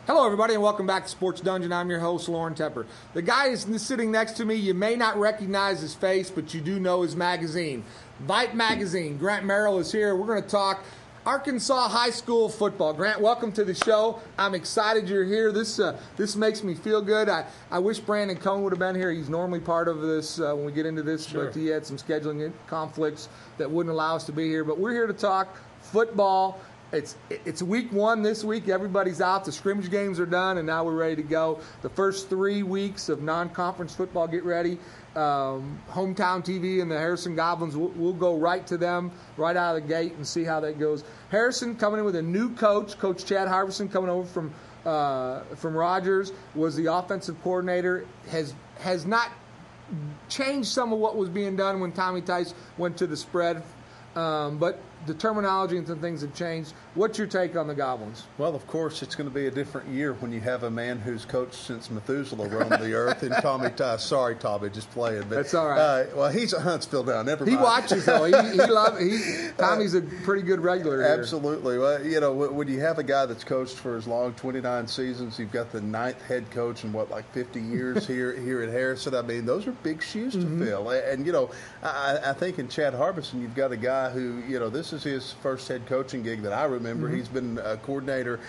Hello, everybody, and welcome back to Sports Dungeon. I'm your host, Loren Tepper. The guy is sitting next to me. You may not recognize his face, but you do know his magazine. VYPE Magazine. Grant Merrill is here. We're going to talk Arkansas high school football. Grant, welcome to the show. I'm excited you're here. This makes me feel good. I wish Brandon Cohn would have been here. He's normally part of this when we get into this, Sure. But he had some scheduling conflicts that wouldn't allow us to be here. But we're here to talk football. It's week one this week. Everybody's out. The scrimmage games are done, and now we're ready to go. The first 3 weeks of non-conference football, get ready. Hometown TV and the Harrison Goblins, we'll go right to them right out of the gate and see how that goes. Harrison coming in with a new coach, Coach Chad Harbison, coming over from Rogers, was the offensive coordinator. Has not changed some of what was being done when Tommy Tice went to the spread, but the terminology and some things have changed. What's your take on the Goblins? Well, of course, it's going to be a different year when you have a man who's coached since Methuselah roamed the earth and Tommy Tice. Sorry, Tommy, just playing. But, that's all right. Well, he's a Huntsville now. Never mind. He watches, though. Tommy's a pretty good regular here. Absolutely. Well, you know, when you have a guy that's coached for as long, 29 seasons, you've got the 9th head coach in, 50 years here at Harrison. I mean, those are big shoes to fill. And, you know, I think in Chad Harbison, you've got a guy who, you know, this is his first head coaching gig that I remember. He's been a coordinator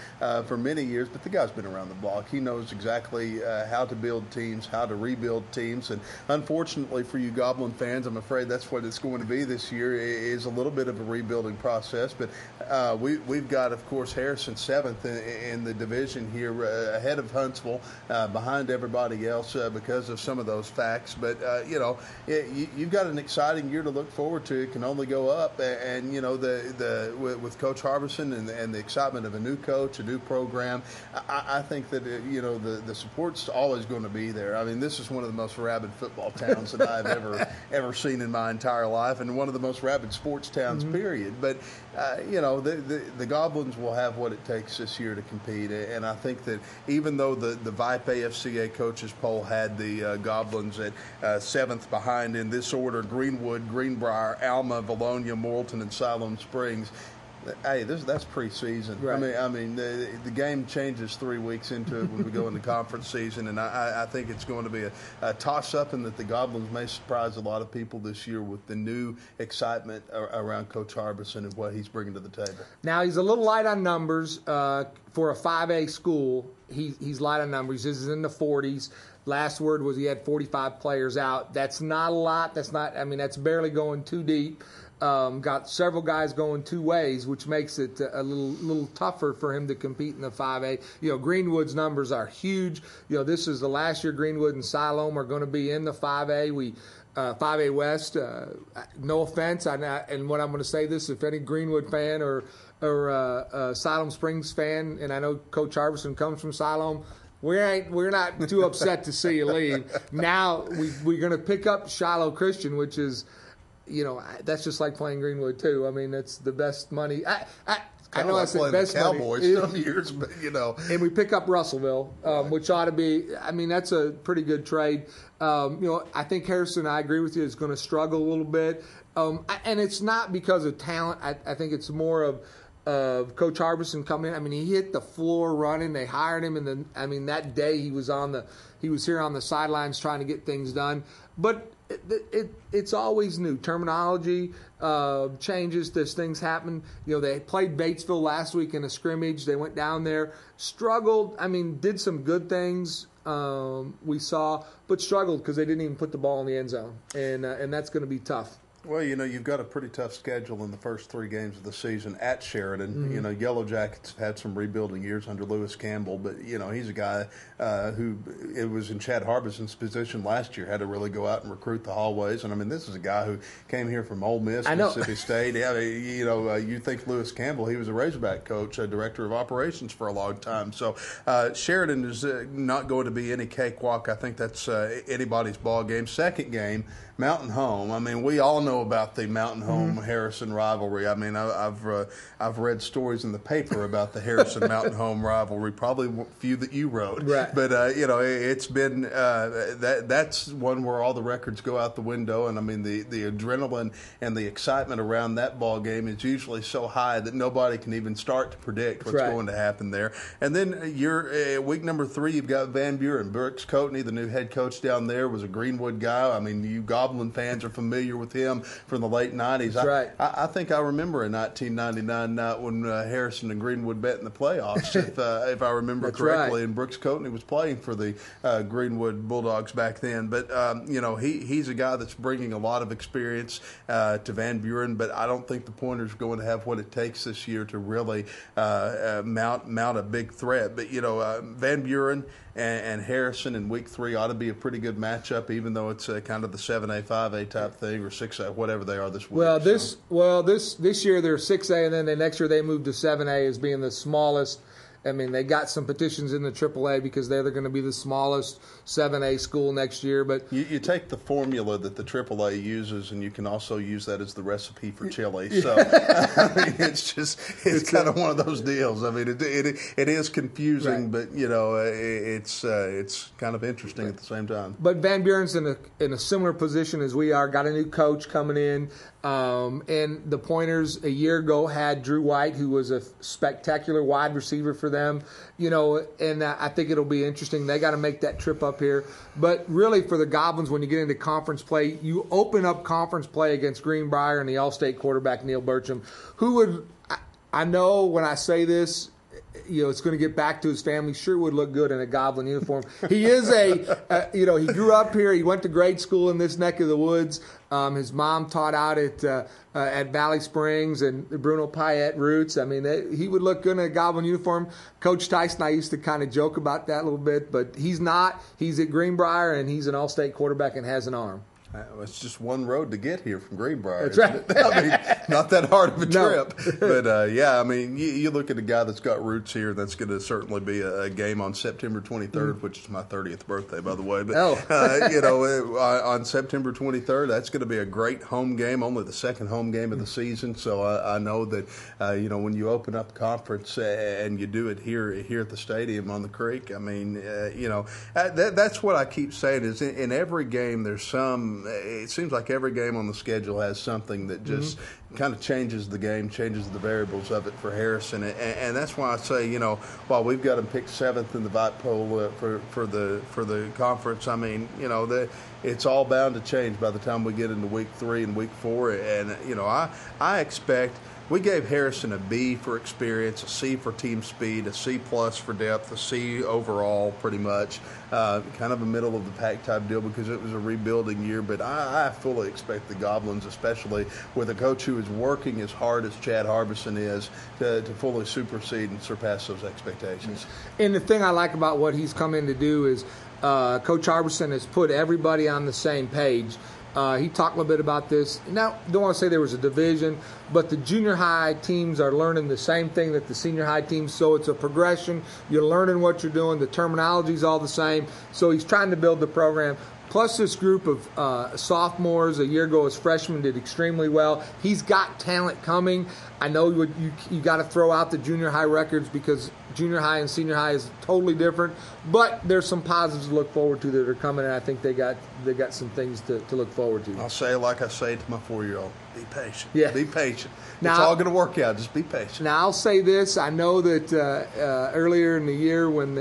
for many years, but the guy's been around the block. He knows exactly how to build teams, how to rebuild teams. And unfortunately for you Goblin fans, I'm afraid that's what it's going to be this year, is a little bit of a rebuilding process. But we've got, of course, Harrison 7th in the division here, ahead of Huntsville, behind everybody else because of some of those facts. But, you know, you've got an exciting year to look forward to. It can only go up. And you know, with Coach Harbison and the excitement of a new coach, a new program, I think that you know the support's always going to be there. I mean, this is one of the most rabid football towns that I've ever seen in my entire life, and one of the most rabid sports towns, period. But you know, the Goblins will have what it takes this year to compete, and I think that even though the VYPE AFCA coaches poll had the Goblins at 7th behind in this order: Greenwood, Greenbrier, Alma, Valonia, Morrilton, and Siloam Springs. Hey, that's preseason. Right. I mean, the game changes 3 weeks into it when we go into conference season, and I think it's going to be a toss-up, and that the Goblins may surprise a lot of people this year with the new excitement around Coach Harbison and what he's bringing to the table. Now, he's a little light on numbers for a 5A school. He's light on numbers. This is in the 40s. Last word was he had 45 players out. That's not a lot. That's barely going too deep. Got several guys going two ways, which makes it a little tougher for him to compete in the 5A. You know, Greenwood's numbers are huge. You know, this is the last year Greenwood and Siloam are going to be in the 5A. 5A West. No offense, and what I'm going to say this: if any Greenwood fan or Siloam Springs fan, and I know Coach Harbison comes from Siloam, we're not too upset to see you leave. Now we're going to pick up Shiloh Christian, which is, you know, that's just like playing Greenwood too. I mean, it's the best money. I know I said best money. Cowboys some years, but you know. And we pick up Russellville, which ought to be. I mean, that's a pretty good trade. You know, I think Harrison, I agree with you, is going to struggle a little bit, and it's not because of talent. I think it's more of Coach Harbison coming in. I mean, he hit the floor running. They hired him, and then that day he was here on the sidelines trying to get things done. But it's always new. Terminology changes. There's things happen. You know, they played Batesville last week in a scrimmage. They went down there, struggled. I mean, did some good things we saw, but struggled because they didn't even put the ball in the end zone, and that's going to be tough. Well, you know, you've got a pretty tough schedule in the first 3 games of the season at Sheridan. You know, Yellow Jackets had some rebuilding years under Lewis Campbell, but, you know, he's a guy who it was in Chad Harbison's position last year, had to really go out and recruit the hallways. And, I mean, this is a guy who came here from Ole Miss, Mississippi State. Yeah, you know, you think Lewis Campbell, he was a Razorback coach, a director of operations for a long time. So Sheridan is not going to be any cakewalk. I think that's anybody's ball game. Second game, Mountain Home. I mean, we all know know about the Mountain Home Harrison rivalry. I mean, I've read stories in the paper about the Harrison Mountain Home rivalry, probably a few that you wrote. Right. But it's been that's one where all the records go out the window, and I mean the adrenaline and the excitement around that ball game is usually so high that nobody can even start to predict what's going to happen there. And then week number 3, you've got Van Buren. Brooks Coatney, the new head coach down there, was a Greenwood guy. I mean, you Goblin fans are familiar with him from the late 90s. That's right. I think I remember a 1999 night when Harrison and Greenwood met in the playoffs, if I remember correctly. Right. And Brooks Coatney was playing for the Greenwood Bulldogs back then. But, he's a guy that's bringing a lot of experience to Van Buren, but I don't think the Pointers are going to have what it takes this year to really mount a big threat. But, Van Buren and Harrison in week 3 ought to be a pretty good matchup, even though it's kind of the 7A, 5A type thing, or 6A, whatever they are this week. This year they're 6A, and then the next year they moved to 7A as being the smallest. I mean, they got some petitions in the AAA because they're going to be the smallest 7A school next year. But you take the formula that the AAA uses, and you can also use that as the recipe for chili. So I mean, it's kind of one of those deals. I mean, it is confusing, but it's kind of interesting at the same time. But Van Buren's in a similar position as we are. Got a new coach coming in. And the Pointers a year ago had Drew White, who was a spectacular wide receiver for them, and I think it'll be interesting. They got to make that trip up here. But really for the Goblins, when you get into conference play, you open up conference play against Greenbrier and the All-State quarterback Neil Burcham, who would, I know when I say this, it's going to get back to his family. Sure would look good in a Goblin uniform. He is he grew up here. He went to grade school in this neck of the woods. His mom taught out at Valley Springs and Bruno Payette Roots. I mean, he would look good in a Goblin uniform. Coach Tyson, I used to kind of joke about that a little bit, but he's not. He's at Greenbrier, and he's an All-State quarterback and has an arm. It's just one road to get here from Greenbrier. That's right. I mean, not that hard of a trip. But, I mean, you look at a guy that's got roots here, that's going to certainly be a game on September 23rd, which is my 30th birthday, by the way. But, on September 23rd, that's going to be a great home game, only the second home game of the season. So I know that, when you open up conference and you do it here at the stadium on the creek, I mean, that's what I keep saying is in every game there's it seems like every game on the schedule has something that just kind of changes the game, changes the variables of it for Harrison, and that's why I say, while we've got him picked 7th in the VYPE poll for the conference, I mean, it's all bound to change by the time we get into week 3 and week 4, and I expect. We gave Harrison a B for experience, a C for team speed, a C plus for depth, a C overall pretty much. Kind of a middle of the pack type deal because it was a rebuilding year. But I fully expect the Goblins, especially with a coach who is working as hard as Chad Harbison is, to fully supersede and surpass those expectations. And the thing I like about what he's come in to do is Coach Harbison has put everybody on the same page. He talked a little bit about this. Now, don't want to say there was a division, but the junior high teams are learning the same thing that the senior high teams, so it's a progression. You're learning what you're doing. The terminology is all the same. So he's trying to build the program. Plus this group of sophomores a year ago as freshmen did extremely well. He's got talent coming. I know you got to throw out the junior high records because junior high and senior high is totally different. But there's some positives to look forward to that are coming, and I think they got some things to look forward to. I'll say like I say to my 4-year-old, be patient. Yeah. Be patient. It's all going to work out. Just be patient. Now, I'll say this. I know that earlier in the year when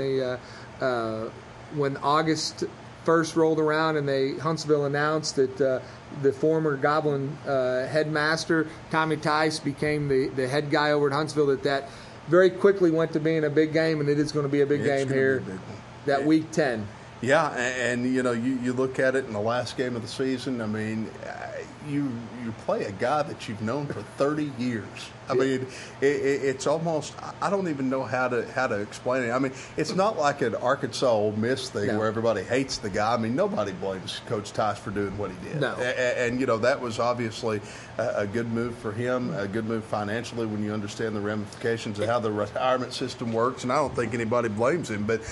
August 1st rolled around and Huntsville announced that the former Goblin headmaster, Tommy Tice, became the head guy over at Huntsville, that very quickly went to being a big game, and it is going to be a big game here week 10. Yeah, and you look at it in the last game of the season. I mean, you play a guy that you've known for 30 years. I mean, it's almost, I don't even know how to explain it. I mean, it's not like an Arkansas Ole Miss thing where everybody hates the guy. I mean, nobody blames Coach Tice for doing what he did. No. And that was obviously a good move for him, a good move financially when you understand the ramifications of how the retirement system works. And I don't think anybody blames him. But,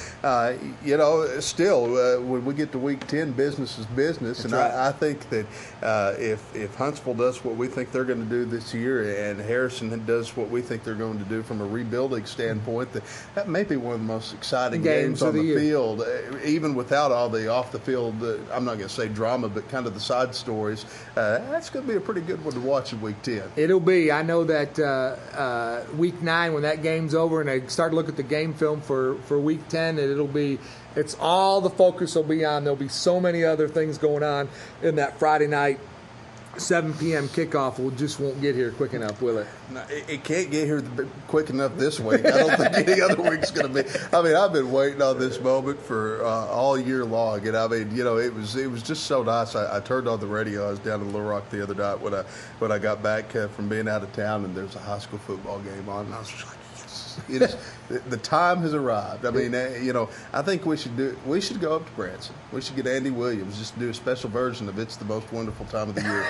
still, when we get to Week 10, business is business. That's and right. I think that if Huntsville does what we think they're going to do this year and Harrison does what we think they're going to do from a rebuilding standpoint, that may be one of the most exciting games on the field, even without all the off-the-field, I'm not going to say drama, but kind of the side stories. That's going to be a pretty good one to watch in Week 10. It'll be. I know that Week 9, when that game's over and they start to look at the game film for Week 10, it's all the focus will be on. There'll be so many other things going on in that Friday night 7 p.m. kickoff. Just won't get here quick enough, will it? No, it can't get here quick enough this week. I don't think any other week's going to be. I mean, I've been waiting on this moment for all year long, and I mean, it was just so nice. I turned on the radio. I was down in Little Rock the other night when I got back from being out of town, and there's a high school football game on, and I was just like, it is, the time has arrived. I mean, I think we should go up to Branson. We should get Andy Williams just to do a special version of "It's the Most Wonderful Time of the Year,"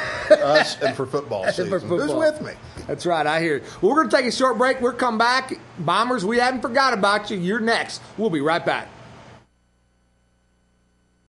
us and for football season. Who's with me? That's right. I hear it. Well, we're going to take a short break. We'll come back. Bombers, we haven't forgot about you. You're next. We'll be right back.